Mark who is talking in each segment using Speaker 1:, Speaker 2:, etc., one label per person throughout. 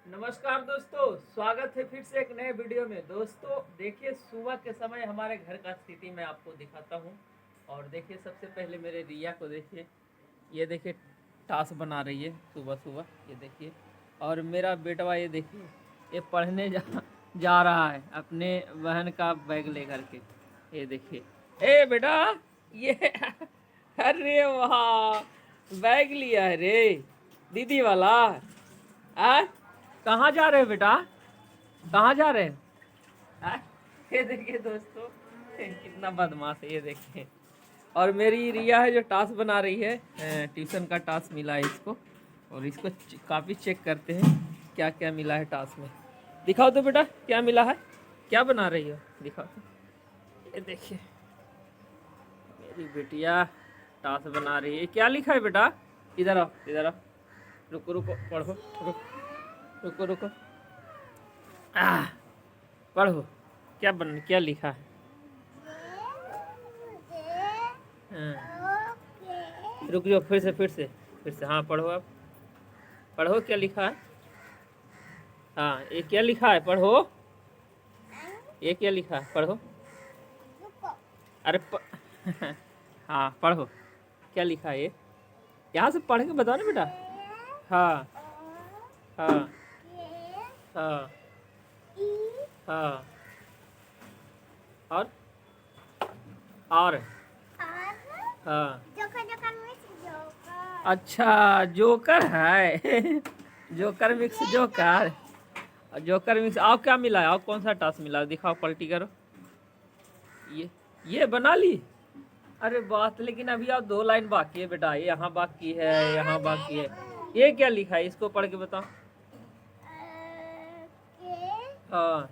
Speaker 1: नमस्कार दोस्तों, स्वागत है फिर से एक नए वीडियो में। दोस्तों देखिए, सुबह के समय हमारे घर का स्थिति मैं आपको दिखाता हूँ। और देखिए, सबसे पहले मेरे रिया को देखिए, ये देखिए टास बना रही है सुबह सुबह, ये देखिए। और मेरा बेटवा ये देखिए, ये पढ़ने जा रहा है अपने बहन का बैग लेकर के। ये देखिए, ए बेटा ये अरे वाह, बैग लिया है रे दीदी वाला। आ कहाँ जा रहे हो बेटा, कहाँ जा रहे हो? आ? ये देखिए दोस्तों, कितना बदमाश है, ये देखिए। और मेरी रिया है जो टास्क बना रही है, ट्यूशन का टास्क मिला है इसको। और इसको काफ़ी चेक करते हैं क्या क्या मिला है टास्क में। दिखाओ तो बेटा क्या मिला है, क्या बना रही हो, दिखाओ तो। ये देखिए मेरी बेटिया टास्क बना रही है। क्या लिखा है बेटा, इधर आओ इधर आओ, रुको रुको पढ़ो, रुको रुको पढ़ो, क्या लिखा है। हाँ। रुक जाओ, फिर से हाँ पढ़ो, आप पढ़ो क्या लिखा है। हाँ ये क्या लिखा है, पढ़ो। ये क्या लिखा है, पढ़ो। अरे हाँ पढ़ो, क्या लिखा है ये, यहाँ से पढ़ के बताओ ना बेटा। हाँ हाँ हाँ हाँ और हाँ अच्छा जोकर है joker mix joker, joker mix. आप क्या मिला है, आप कौन सा टास्क मिला है, दिखाओ पलटी करो। ये बना ली, अरे बात, लेकिन अभी आप 2 लाइन बाकी है बेटा, ये यहाँ बाकी है, यहाँ बाकी है। ये क्या लिखा है, इसको पढ़ के बताओ। हाँ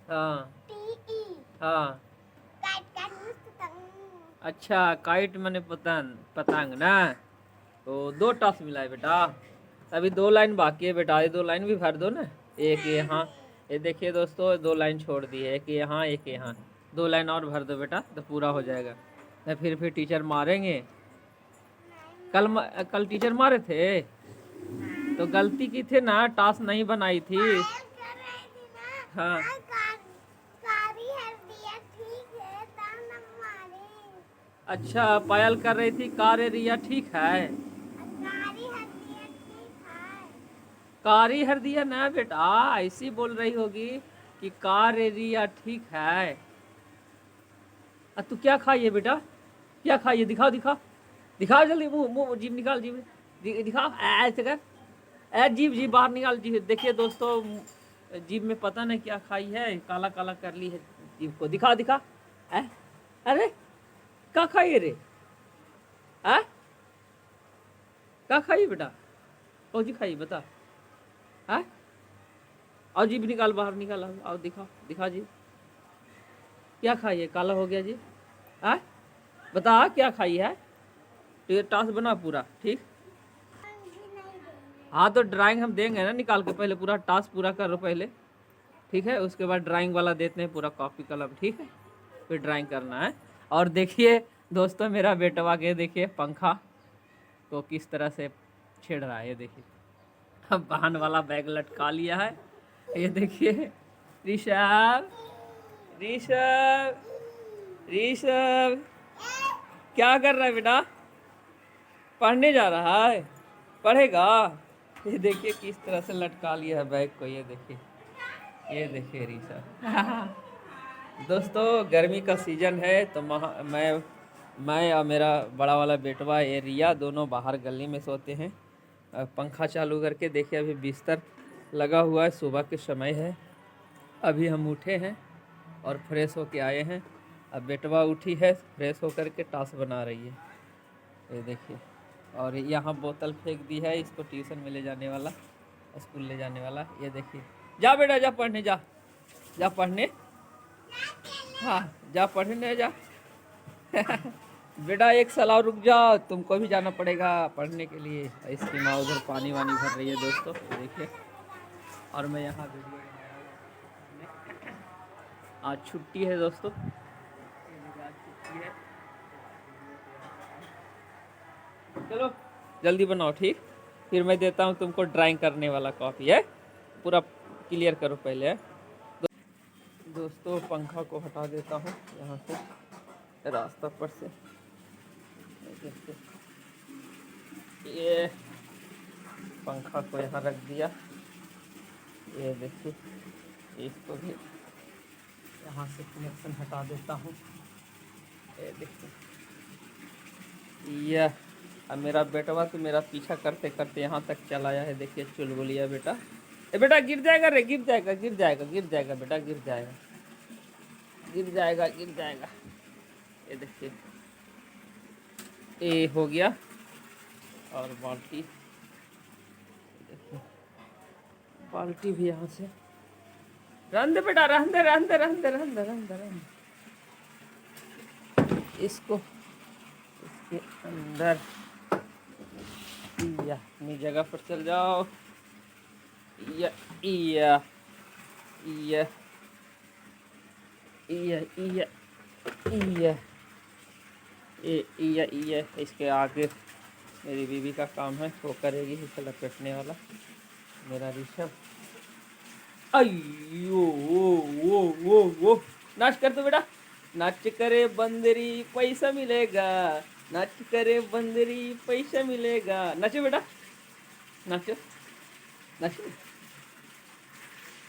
Speaker 1: हाँ हाँ अच्छा, काइट मैंने पतंग, पतंग ना। तो 2 टास्क मिला है बेटा, अभी 2 लाइन बाकी है बेटा, ये 2 लाइन भी भर दो ना। एक यहाँ, ये देखिए दोस्तों 2 लाइन छोड़ दी है, एक यहाँ एक यहाँ। 2 लाइन और भर दो बेटा तो पूरा हो जाएगा। तो फिर टीचर मारेंगे। कल टीचर मारे थे तो गलती की थी ना, टास्क नहीं बनाई थी। हाँ अच्छा, पायल कर रही थी कार्य, रिया ठीक है। कारी हरदिया ना बेटा, ऐसी बोल रही होगी कि कार्य रिया ठीक है। तू क्या खाई है बेटा, क्या खाई है, दिखाओ दिखाओ दिखाओ जल्दी, मुंह मुंह जीभ निकाल, जीभ दिखाओ, ऐसे कर, जीभ जीभ बाहर निकाल, जीभ। देखिए दोस्तों, जीभ में पता नहीं क्या खाई है, काला काला कर ली है जीभ को, दिखा दिखा। अरे क्या खाई है रे, क्या खाई है बेटा, कौन सी खाई बता। आओ जीभ निकाल, बाहर निकाल, आओ दिखाओ, दिखा जीभ, क्या खाई है, काला हो गया जी। बता क्या खाई है, तो ये टास्क बना पूरा ठीक। हाँ तो ड्राइंग हम देंगे ना निकाल के, पहले पूरा टास्क पूरा करो पहले, ठीक है। उसके बाद ड्राइंग वाला देते हैं पूरा कॉपी कलम, ठीक है, फिर ड्राइंग करना है। और देखिए दोस्तों, मेरा बेटवा के देखिए पंखा को किस तरह से छेड़ रहा है, ये देखिए। अब वाहन वाला बैग लटका लिया है, ये देखिए। ऋषभ ऋषभ ऋषभ क्या कर रहा है बेटा, पढ़ने जा रहा है, पढ़ेगा। ये देखिए किस तरह से लटका लिया है बैग को, ये देखिए, ये देखिए ऋषभ। दोस्तों गर्मी का सीजन है तो मैं और मेरा बड़ा वाला बेटवा ये रिया दोनों बाहर गली में सोते हैं। पंखा चालू करके देखिए, अभी बिस्तर लगा हुआ है, सुबह के समय है, अभी हम उठे हैं और फ्रेश होके आए हैं। अब बेटवा उठी है, फ्रेश होकर के टास्क बना रही है, ये देखिए। और यहाँ बोतल फेंक दी है, इसको ट्यूशन में ले जाने वाला, स्कूल ले जाने वाला, ये देखिए। जा बेटा जा पढ़ने, जा जा पढ़ने, हाँ जा पढ़ने जा। बेटा एक साल और रुक जाओ, तुमको भी जाना पड़ेगा पढ़ने के लिए। इसकी माँ उधर पानी वानी भर रही है दोस्तों, देखिए। और मैं यहाँ वीडियो बना रहा हूँ। आज छुट्टी है दोस्तों, आज छुट्टी है। चलो जल्दी बनाओ ठीक। फिर मैं देता हूँ तुमको ड्राइंग करने वाला कॉपी है। पूरा क्लियर करो पहले है। दोस्तों पंखा को हटा देता हूँ यहाँ से, रास्ता पर से। ये पंखा को यहाँ रख दिया। ये देखिए, इसको भी यहाँ से कनेक्शन हटा देता हूँ। ये देखिए, यह अब मेरा बेटवा तो मेरा पीछा करते करते यहाँ तक चला आया है। देखिए चुलबुलिया बेटा, ए बेटा गिर जाएगा रे, गिर जाएगा, गिर जाएगा, गिर जाएगा बेटा, गिर जाएगा, गिर जाएगा, गिर जाएगा। ये देखिए, ये हो गया। और बाल्टी, देखिए बाल्टी भी यहाँ से रहने दे बेटा, रहने दे, रहने दे, रहने दे, रहने दे, रहने दे, रहने दे। इसको इसके अंदर या अपनी जगह पर चल जाओ। या या या या या या इसके आगे मेरी बीवी का काम है, वो करेगी इसे लपेटने वाला मेरा ऋषभ। अयो वो नाच कर दो बेटा, नाच करे बंदरी पैसा मिलेगा, नाच करे बंदरी पैसा मिलेगा। नाचो बेटा, नाचो नाचो।